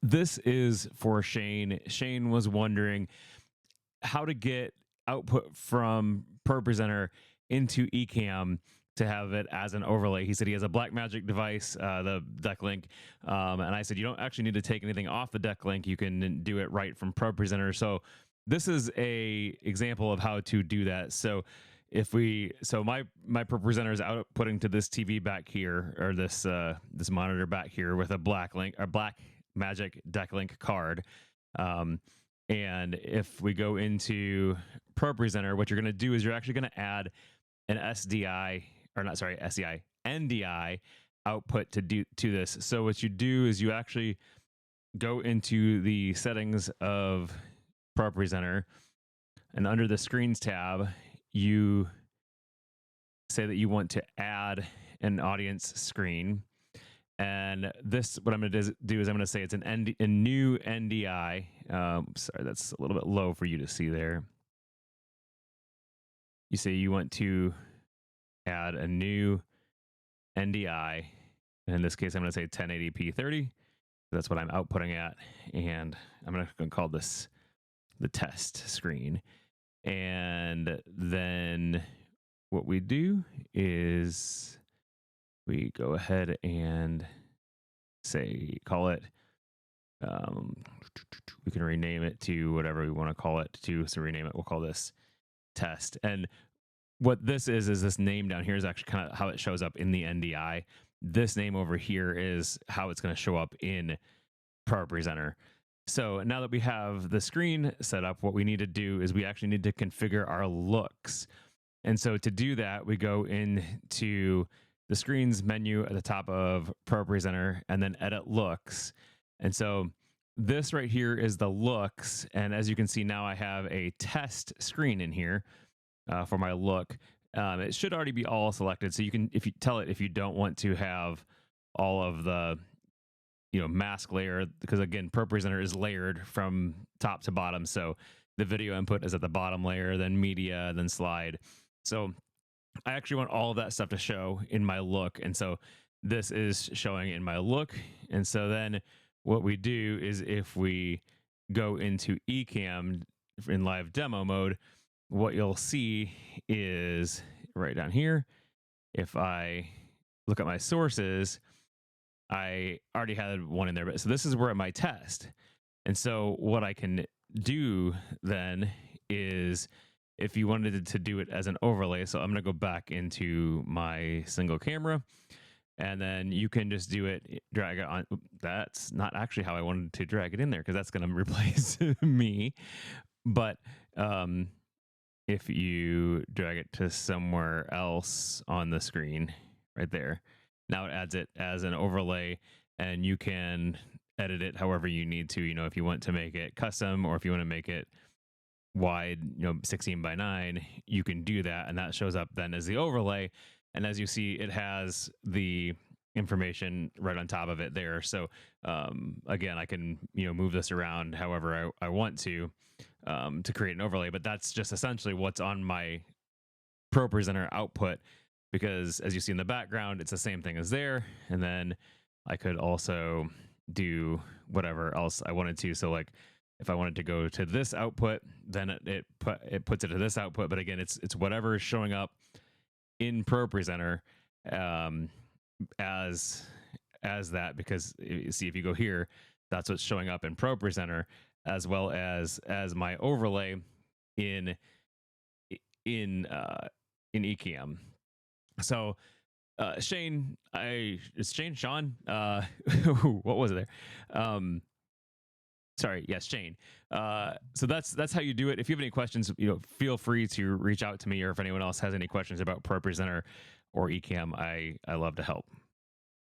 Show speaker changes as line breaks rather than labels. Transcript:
This is for Shane. Shane was wondering how to get output from ProPresenter into Ecamm to have it as an overlay. He said he has a Blackmagic device, the deck link, and I said you don't actually need to take anything off the deck link. You can do it right from ProPresenter. So this is a example of how to do that. So if we, so my ProPresenter is outputting to this TV back here, or this monitor back here with a black link or Black Magic deck link card. And if we go into ProPresenter, what you're going to do is you're actually going to add an SDI, or not, sorry, SDI, NDI output to this. So what you do is you actually go into the settings of ProPresenter, and under the Screens tab, you say that you want to add an audience screen. And this, what I'm going to do is I'm going to say it's a new NDI. Sorry, that's a little bit low for you to see there. You say you want to add a new NDI. And in this case, I'm going to say 1080p 30. That's what I'm outputting at. And I'm going to call this the test screen. And then what we do is we go ahead and say, call it, we can rename it to whatever we want to call it to. So rename it, we'll call this test. And what this is this name down here is actually kind of how it shows up in the NDI. This name over here is how it's going to show up in ProPresenter. So now that we have the screen set up, what we need to do is we actually need to configure our looks. And so to do that, we go into the screens menu at the top of ProPresenter and then edit looks. And so this right here is the looks. And as you can see now, I have a test screen in here for my look. It should already be all selected. So you can, if you tell it, if you don't want to have all of the, mask layer, because again, ProPresenter is layered from top to bottom. So the video input is at the bottom layer, then media, then slide. So I actually want all of that stuff to show in my look. And so this is showing in my look. And so then what we do is if we go into Ecamm in live demo mode, what you'll see is right down here. If I look at my sources, I already had one in there, but so this is where my test. And so what I can do then is if you wanted to do it as an overlay, so I'm going to go back into my single camera, and then you can just do it, drag it on. That's not actually how I wanted to drag it in there, because that's going to replace me. But if you drag it to somewhere else on the screen, right there, now it adds it as an overlay, and you can edit it however you need to. If you want to make it custom, or if you want to make it wide, 16 by 9, you can do that, and that shows up then as the overlay. And as you see, it has the information right on top of it there. So again, I can move this around however I want to create an overlay, but that's just essentially what's on my ProPresenter output, because as you see in the background, it's the same thing as there. And then I could also do whatever else I wanted to. So like if I wanted to go to this output, then it puts it to this output. But again, it's whatever is showing up in ProPresenter as that, because you see, if you go here, that's what's showing up in ProPresenter, as well as my overlay in Ecamm. So Shane, Sean, what was it there? Sorry, yes, Shane. So that's how you do it. If you have any questions, feel free to reach out to me, or if anyone else has any questions about ProPresenter or Ecamm, I love to help.